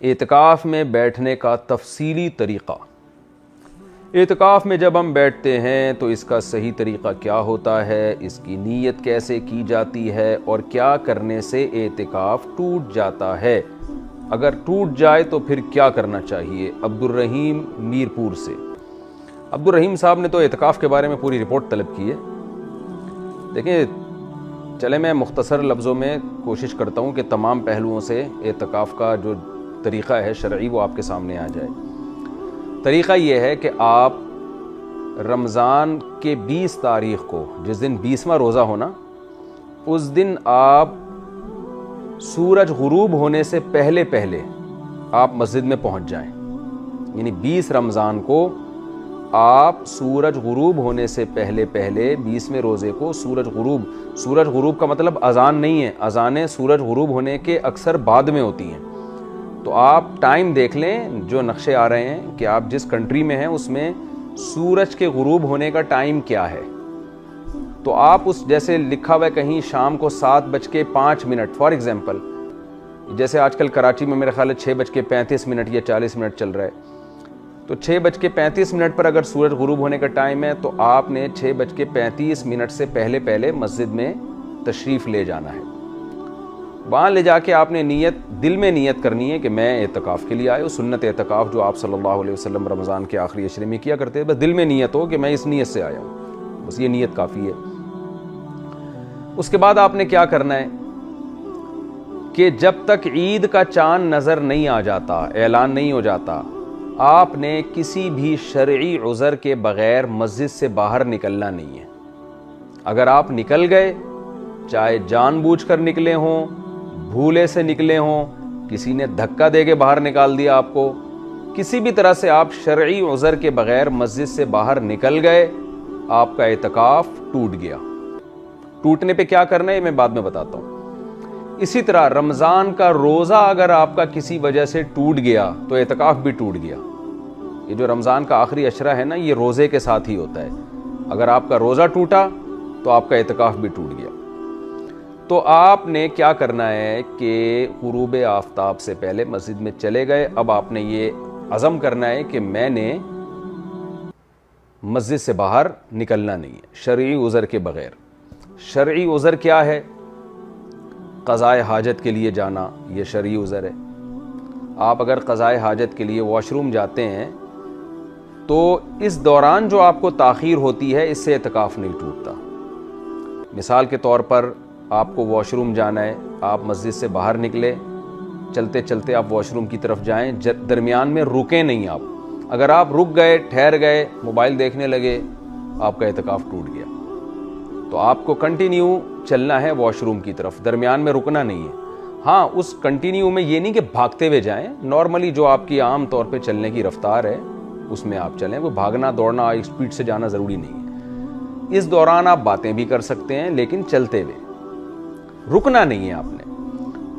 एतिकाफ़ में बैठने का तफसीली तरीक़ा। एतिकाफ़ में जब हम बैठते हैं तो इसका सही तरीक़ा क्या होता है, इसकी नीयत कैसे की जाती है और क्या करने से एतिकाफ़ टूट जाता है, अगर टूट जाए तो फिर क्या करना चाहिए। अब्दुर्रहीम मीरपुर से। अब्दुर्रहीम साहब ने तो एतिकाफ़ के बारे में पूरी रिपोर्ट तलब की है। देखिए, चले मैं मुख्तसर लफ्ज़ों में कोशिश करता हूँ कि तमाम पहलुओं से एतिकाफ़ का जो तरीक़ा है शरई वो आपके सामने आ जाए। तरीक़ा ये है कि आप रमज़ान के 20 तारीख़ को, जिस दिन 20वां रोज़ा होना, उस दिन आप सूरज गुरूब होने से पहले पहले आप मस्जिद में पहुँच जाएं। यानी 20 रमज़ान को आप सूरज गुरूब होने से पहले पहले 20वें रोज़े को सूरज गुरूब का मतलब अज़ान नहीं है, अज़ानें सूरज गुरूब होने के अक्सर बाद में होती हैं। तो आप टाइम देख लें, जो नक्शे आ रहे हैं कि आप जिस कंट्री में हैं उसमें सूरज के गुरूब होने का टाइम क्या है। तो आप उस, जैसे लिखा हुआ है कहीं शाम को 7:05 फॉर एग्जांपल, जैसे आजकल कराची में मेरे ख्याल है 6:35 या 40 मिनट चल रहा है, तो 6:35 पर अगर सूरज गुरूब होने का टाइम है तो आपने 6:35 से पहले पहले मस्जिद में तशरीफ़ ले जाना है। वहाँ ले जाके आपने दिल में नियत करनी है कि मैं एतिकाफ़ के लिए आया हूँ। सुन्नत एतिकाफ़ जो आप सल्लल्लाहु अलैहि वसल्लम रमज़ान के आखिरी अशरे में किया करते हैं, बस दिल में नियत हो कि मैं इस नियत से आया हूँ, बस ये नियत काफ़ी है। उसके बाद आपने क्या करना है कि जब तक ईद का चांद नज़र नहीं आ जाता, ऐलान नहीं हो जाता, आपने किसी भी शरई उज़र के बग़ैर मस्जिद से बाहर निकलना नहीं है। अगर आप निकल गए, चाहे जानबूझकर निकले हों, भूले से निकले हों, किसी ने धक्का दे के बाहर निकाल दिया आपको, किसी भी तरह से आप शरई उज़र के बग़ैर मस्जिद से बाहर निकल गए, आपका एतिकाफ़ टूट गया। टूटने पे क्या करना है मैं बाद में बताता हूँ। इसी तरह रमज़ान का रोज़ा अगर आपका किसी वजह से टूट गया तो एतिकाफ़ भी टूट गया। ये जो रमज़ान का आखिरी अशरा है ना, ये रोज़े के साथ ही होता है। अगर आपका रोज़ा टूटा तो आपका एतिकाफ़ भी टूट गया। तो आपने क्या करना है कि गुरूब आफ्ताब से पहले मस्जिद में चले गए। अब आपने ये अज़म करना है कि मैंने मस्जिद से बाहर निकलना नहीं है शरई उज़र के बग़ैर। शरई उज़र क्या है? क़ज़ाए हाजत के लिए जाना, ये शरई उज़र है। आप अगर क़ज़ाए हाजत के लिए वॉशरूम जाते हैं तो इस दौरान जो आपको ताख़ीर होती है, इससे एतिकाफ़ नहीं टूटता। मिसाल के तौर पर आपको वॉशरूम जाना है, आप मस्जिद से बाहर निकले, चलते चलते आप वॉशरूम की तरफ जाएं, दरमियान में रुकें नहीं आप। अगर आप रुक गए, ठहर गए, मोबाइल देखने लगे, आपका एतिकाफ़ टूट गया। तो आपको कंटिन्यू चलना है वॉशरूम की तरफ, दरमियान में रुकना नहीं है। हाँ, उस कंटिन्यू में ये नहीं कि भागते हुए जाएं, नॉर्मली जो आपकी आम तौर पे चलने की रफ्तार है उसमें आप चलें। वो भागना दौड़ना, स्पीड से जाना ज़रूरी नहीं है। इस दौरान आप बातें भी कर सकते हैं, लेकिन चलते हुए, रुकना नहीं है आपने।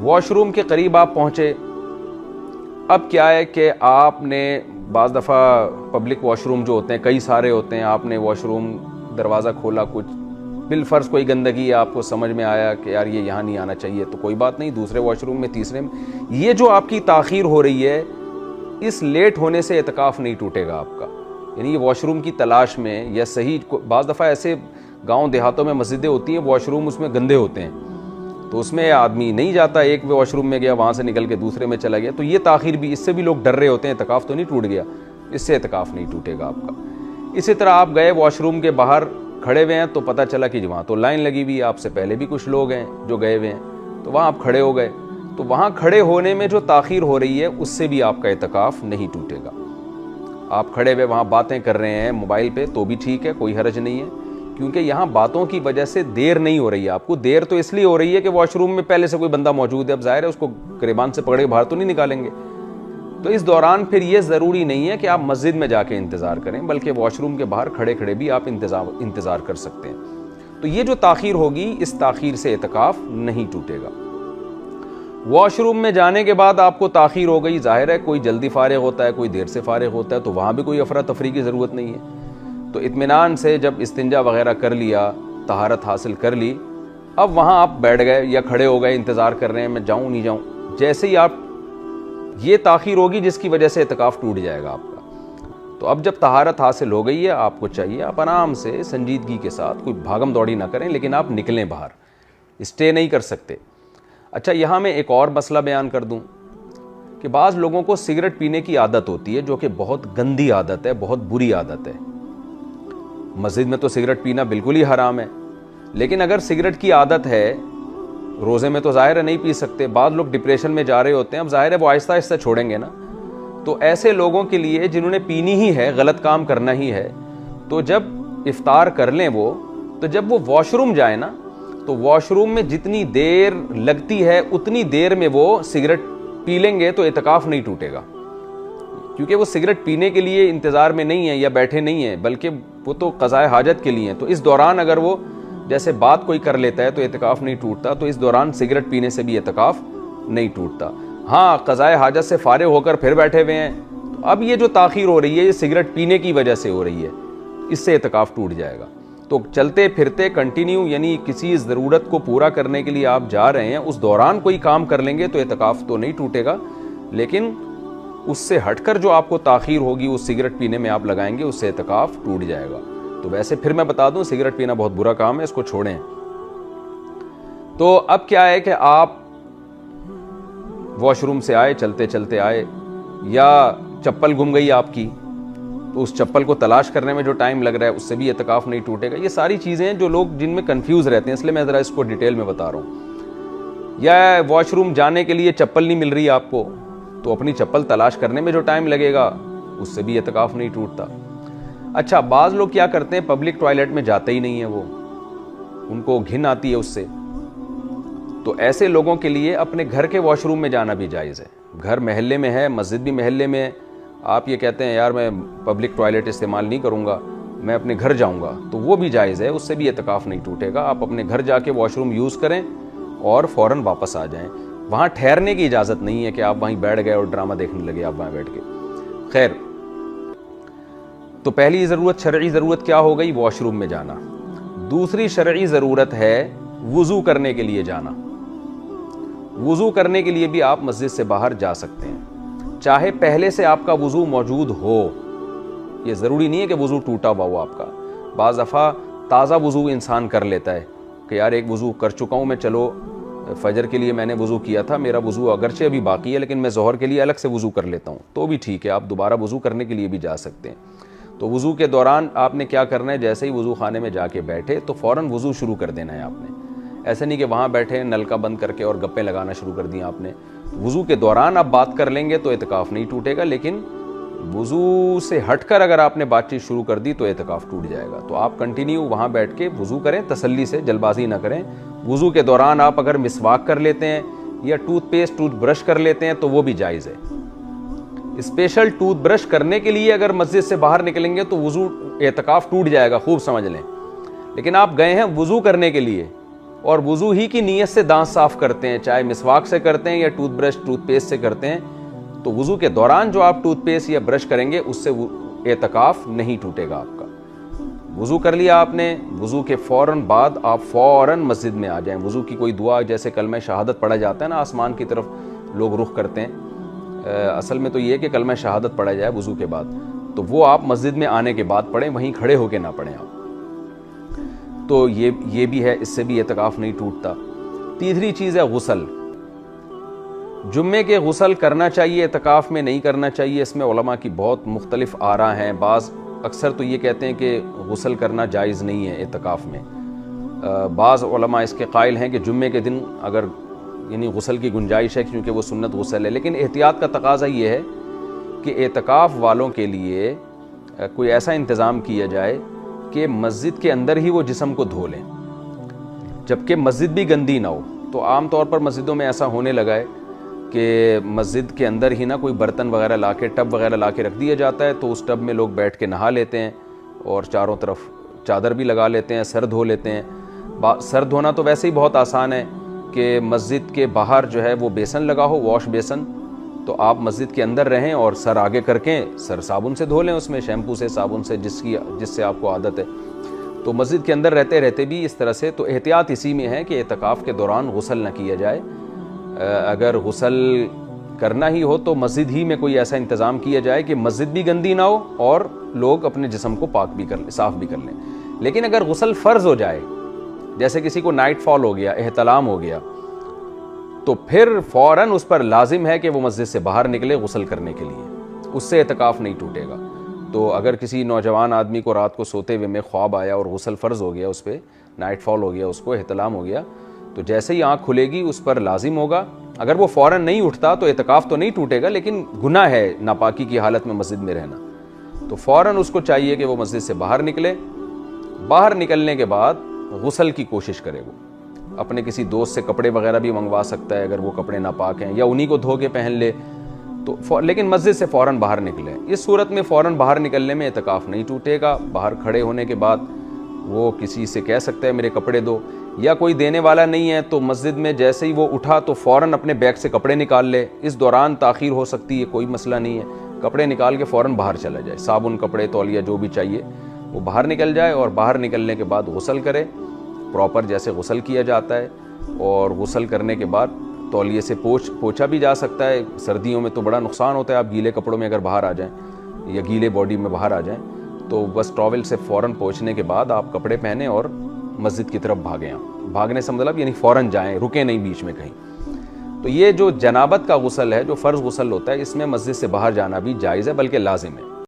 वॉशरूम के करीब आप पहुँचे, अब क्या है कि आपने बाज़ दफ़ा पब्लिक वॉशरूम जो होते हैं कई सारे होते हैं, आपने वॉशरूम दरवाज़ा खोला, कुछ बिलफ़र्ज़ कोई गंदगी है, आपको समझ में आया कि यार ये यहाँ नहीं आना चाहिए, तो कोई बात नहीं, दूसरे वॉशरूम में, तीसरे में। ये जो आपकी ताख़ीर हो रही है, इस लेट होने से एतिकाफ़ नहीं टूटेगा आपका। यानी ये वॉशरूम की तलाश में या सही, बाज़ दफ़ा ऐसे गाँव देहातों में मस्जिदें होती हैं, वॉशरूम उसमें गंदे होते हैं, तो उसमें आदमी नहीं जाता, एक वॉशरूम में गया, वहाँ से निकल के दूसरे में चला गया, तो ये ताख़ीर भी, इससे भी लोग डर रहे होते हैं, एतिकाफ़ तो नहीं टूट गया, इससे एतिकाफ़ नहीं टूटेगा आपका। इसी तरह आप गए वॉशरूम के बाहर खड़े हुए हैं, तो पता चला कि वहाँ तो लाइन लगी हुई है, आपसे पहले भी कुछ लोग हैं जो गए हुए हैं, तो वहाँ आप खड़े हो गए। तो वहाँ खड़े होने में जो ताख़ीर हो रही है उससे भी आपका एतिकाफ़ नहीं टूटेगा। आप खड़े हुए वहाँ बातें कर रहे हैं मोबाइल पे तो भी ठीक है, कोई हर्ज नहीं है, क्योंकि यहाँ बातों की वजह से देर नहीं हो रही है आपको। देर तो इसलिए हो रही है कि वॉशरूम में पहले से कोई बंदा मौजूद है, अब ज़ाहिर है उसको गिरबान से पकड़े बाहर तो नहीं निकालेंगे। तो इस दौरान फिर ये ज़रूरी नहीं है कि आप मस्जिद में जाके इंतज़ार करें, बल्कि वॉशरूम के बाहर खड़े खड़े भी आप इंतज़ार कर सकते हैं। तो ये जो ताख़ीर होगी, इस ताख़ीर से एतिकाफ़ नहीं टूटेगा। वॉशरूम में जाने के बाद आपको ताख़ीर हो गई, ज़ाहिर है कोई जल्दी फ़ारिग़ होता है, कोई देर से फ़ारिग़ होता है, तो वहाँ भी कोई अफरा तफरी की ज़रूरत नहीं है। तो इत्मीनान से जब इस्तिंजा वग़ैरह कर लिया, तहारत हासिल कर ली, अब वहाँ आप बैठ गए या खड़े हो गए, इंतज़ार कर रहे हैं मैं जाऊँ नहीं जाऊँ। जैसे ही आप ये ताख़ीर होगी जिसकी वजह से इत्काफ़ टूट जाएगा आपका। तो अब जब तहारत हासिल हो गई है, आपको चाहिए आप आराम से संजीदगी के साथ, कोई भागम दौड़ी ना करें, लेकिन आप निकलें बाहर, स्टे नहीं कर सकते। अच्छा, यहाँ मैं एक और मसला बयान कर दूँ कि बाज़ लोगों को सिगरेट पीने की आदत होती है, जो कि बहुत गंदी आदत है, बहुत बुरी आदत है। मस्जिद में तो सिगरेट पीना बिल्कुल ही हराम है, लेकिन अगर सिगरेट की आदत है, रोज़े में तो ज़ाहिर है नहीं पी सकते, बाद लोग डिप्रेशन में जा रहे होते हैं, अब ज़ाहिर है वो आहिस्ता आहिस्ता छोड़ेंगे ना। तो ऐसे लोगों के लिए जिन्होंने पीनी ही है, गलत काम करना ही है, तो जब इफ्तार कर लें वो, तो जब वो वॉशरूम जाए ना, तो वॉशरूम में जितनी देर लगती है उतनी देर में वो सिगरेट पी लेंगे तो इत्काफ नहीं टूटेगा, क्योंकि वो सिगरेट पीने के लिए इंतज़ार में नहीं है या बैठे नहीं है, बल्कि वो तो क़ज़ाए हाजत के लिए हैं। तो इस दौरान अगर वो जैसे बात कोई कर लेता है तो इत्काफ नहीं टूटता, तो इस दौरान सिगरेट पीने से भी इत्काफ नहीं टूटता। हाँ, क़ज़ाए हाजत से फारिग होकर फिर बैठे हुए हैं, तो अब ये जो ताख़ीर हो रही है ये सिगरेट पीने की वजह से हो रही है, इससे इत्काफ टूट जाएगा। तो चलते फिरते कंटिन्यू, यानी किसी ज़रूरत को पूरा करने के लिए आप जा रहे हैं, उस दौरान कोई काम कर लेंगे तो इत्काफ तो नहीं टूटेगा, लेकिन उससे हटकर जो आपको ताख़ीर होगी उस सिगरेट पीने में आप लगाएंगे, उससे इत्काफ टूट जाएगा। तो वैसे फिर मैं बता दूं, सिगरेट पीना बहुत बुरा काम है, इसको छोड़ें। तो अब क्या है कि आप वॉशरूम से आए, चलते चलते आए, या चप्पल गुम गई आपकी, तो उस चप्पल को तलाश करने में जो टाइम लग रहा है उससे भी इत्काफ नहीं टूटेगा। ये सारी चीज़ें हैं जो लोग जिनमें कंफ्यूज रहते हैं, इसलिए मैं ज़रा इसको डिटेल में बता रहा हूँ। या वॉशरूम जाने के लिए चप्पल नहीं मिल रही आपको, तो अपनी चप्पल तलाश करने में जो टाइम लगेगा उससे भी इत्काफ नहीं टूटता। अच्छा, बाज़ लोग क्या करते हैं, पब्लिक टॉयलेट में जाते ही नहीं है, वो उनको घिन आती है उससे। तो ऐसे लोगों के लिए अपने घर के वॉशरूम में जाना भी जायज़ है। घर महल्ले में है, मस्जिद भी महल्ले में है, आप ये कहते हैं यार मैं पब्लिक टॉयलेट इस्तेमाल नहीं करूँगा, मैं अपने घर जाऊँगा, तो वो भी जायज़ है, उससे भी इत्काफ नहीं टूटेगा। आप अपने घर जाके वॉशरूम यूज़ करें और फ़ौरन वापस आ जाएं। वहाँ ठहरने की इजाज़त नहीं है कि आप वहीं बैठ गए और ड्रामा देखने लगे आप वहाँ बैठ के। खैर, तो पहली ज़रूरत, शरई ज़रूरत क्या हो गई? वॉशरूम में जाना। दूसरी शरई ज़रूरत है वुज़ू करने के लिए जाना। वुज़ू करने के लिए भी आप मस्जिद से बाहर जा सकते हैं, चाहे पहले से आपका वुज़ू मौजूद हो। ये ज़रूरी नहीं है कि वुज़ू टूटा हुआ हो आपका। बाज़ दफ़ा ताज़ा वुज़ू इंसान कर लेता है कि यार एक वुज़ू कर चुका हूँ मैं, चलो फ़जर के लिए मैंने वुज़ू किया था, मेरा वुज़ू अगरचे अभी बाकी है, लेकिन मैं ज़ोहर के लिए अलग से वुज़ू कर लेता हूँ, तो भी ठीक है, आप दोबारा वुज़ू करने के लिए भी जा सकते हैं। तो वुज़ू के दौरान आपने क्या करना है, जैसे ही वुज़ू खाने में जाके बैठे तो फ़ौरन वुज़ू शुरू कर देना है आपने। ऐसे नहीं कि वहाँ बैठे नल का बंद करके और गप्पे लगाना शुरू कर दिया आपने। वुज़ू के दौरान आप बात कर लेंगे तो इत्काफ़ नहीं टूटेगा, लेकिन वुज़ू से हटकर अगर आपने बातचीत शुरू कर दी तो इत्काफ़ टूट जाएगा। तो आप कंटिन्यू वहाँ बैठ के वुज़ू करें, तसल्ली से, जल्दबाजी ना करें। वुज़ू के दौरान आप अगर मिसवाक कर लेते हैं या टूथपेस्ट, टूथब्रश कर लेते हैं तो वो भी जायज़ है। स्पेशल टूथब्रश करने के लिए अगर मस्जिद से बाहर निकलेंगे तो वुज़ू, इत्काफ़ टूट जाएगा, खूब समझ लें। लेकिन आप गए हैं वुज़ू करने के लिए और वुज़ू ही की नीयत से दांत साफ़ करते हैं, चाहे मिसवाक से करते हैं या टूथब्रश, टूथपेस्ट से करते हैं, तो वुज़ू के दौरान जो आप टूथपेस्ट या ब्रश करेंगे उससे इत्काफ़ नहीं टूटेगा आपका। वुज़ू कर लिया आपने, वुज़ू के फ़ौरन बाद आप फ़ौरन मस्जिद में आ जाएं। वुज़ू की कोई दुआ, जैसे कलमा शहादत पढ़ा जाता है ना, आसमान की तरफ लोग रुख करते हैं, असल में तो ये है कि कलमा शहादत पढ़ा जाए वुज़ू के बाद, तो वो आप मस्जिद में आने के बाद पढ़ें, वहीं खड़े होके ना पढ़ें आप। तो ये भी है, इससे भी इत्काफ़ नहीं टूटता। तीसरी चीज़ है गुस्ल। जुम्मे के गुस्ल करना चाहिए, इत्काफ़ में नहीं करना चाहिए, इसमें उलमा की बहुत मुख्तलिफ आरा हैं। बाज़ अक्सर तो ये कहते हैं कि गुस्ल करना जायज़ नहीं है इत्काफ़ में। बाज़ उलमा इसके कायल हैं कि जुम्मे के दिन अगर यानी गुस्ल की गुंजाइश है, क्योंकि वो सुन्नत गुस्ल है, लेकिन एहतियात का तकाज़ा ये है कि इत्काफ़ वालों के लिए कोई ऐसा इंतज़ाम किया जाए कि मस्जिद के अंदर ही वो जिस्म को धो लें, जबकि मस्जिद भी गंदी ना हो। तो आम तौर पर मस्जिदों में ऐसा होने लगा है कि मस्जिद के अंदर ही ना कोई बर्तन वगैरह ला के, टब वगैरह ला के रख दिया जाता है, तो उस टब में लोग बैठ के नहा लेते हैं और चारों तरफ चादर भी लगा लेते हैं, सर धो लेते हैं। सर धोना तो वैसे ही बहुत आसान है कि मस्जिद के बाहर जो है वो बेसन लगा हो, वॉश बेसन, तो आप मस्जिद के अंदर रहें और सर आगे करके सर साबुन से धो लें, उसमें शैम्पू से, साबुन से, जिससे आपको आदत है। तो मस्जिद के अंदर रहते रहते भी इस तरह से, तो एहतियात इसी में है कि एतकाफ़ के दौरान गुस्ल न किया जाए। अगर गुस्ल करना ही हो तो मस्जिद ही में कोई ऐसा इंतज़ाम किया जाए कि मस्जिद भी गंदी ना हो और लोग अपने जिस्म को पाक भी कर लें, साफ़ भी कर लें। लेकिन अगर गुस्ल फ़र्ज़ हो जाए, जैसे किसी को नाइट फॉल हो गया, एहतलाम हो गया, तो फिर फ़ौरन उस पर लाजिम है कि वो मस्जिद से बाहर निकले गुस्ल करने के लिए, उससे एतकाफ़ नहीं टूटेगा। तो अगर किसी नौजवान आदमी को रात को सोते हुए में ख्वाब आया और गुस्ल फ़र्ज़ हो गया, उस पर नाइट फॉल हो गया, उसको एहतलाम हो गया, तो जैसे ही आँख खुलेगी उस पर लाजिम होगा। अगर वो फ़ौरन नहीं उठता तो एतकाफ़ तो नहीं टूटेगा, लेकिन गुनाह है नापाकी की हालत में मस्जिद में रहना। तो फ़ौरन उसको चाहिए कि वो मस्जिद से बाहर निकले। बाहर निकलने के बाद गुस्ल की कोशिश करे। वो अपने किसी दोस्त से कपड़े वगैरह भी मंगवा सकता है अगर वो कपड़े नापाक हैं, या उन्हीं को धो के पहन ले, तो लेकिन मस्जिद से फ़ौरन बाहर निकले। इस सूरत में फ़ौरन बाहर निकलने में एतकाफ़ नहीं टूटेगा। बाहर खड़े होने के बाद वो किसी से कह सकता है मेरे कपड़े दो, या कोई देने वाला नहीं है तो मस्जिद में जैसे ही वो उठा तो फ़ौरन अपने बैग से कपड़े निकाल ले। इस दौरान ताख़ीर हो सकती है, कोई मसला नहीं है, कपड़े निकाल के फ़ौरन बाहर चला जाए, साबुन, कपड़े, तौलिया जो भी चाहिए वो बाहर निकल जाए, और बाहर निकलने के बाद गुस्ल करे प्रॉपर जैसे गुस्ल किया जाता है। और गुस्ल करने के बाद तौलिए से पोछा भी जा सकता है। सर्दियों में तो बड़ा नुकसान होता है, आप गीले कपड़ों में अगर बाहर आ जाएं या गीले बॉडी में बाहर आ जाएं, तो बस टॉवल से फ़ौरन पोंछने के बाद आप कपड़े पहने और मस्जिद की तरफ भागें। आप भागने से मतलब यानी फ़ौरन जाएं, रुकें नहीं बीच में कहीं। तो ये जो जनाबत का गुस्ल है, जो फ़र्ज़ गुस्ल होता है, इसमें मस्जिद से बाहर जाना भी जायज़ है, बल्कि लाजिम है।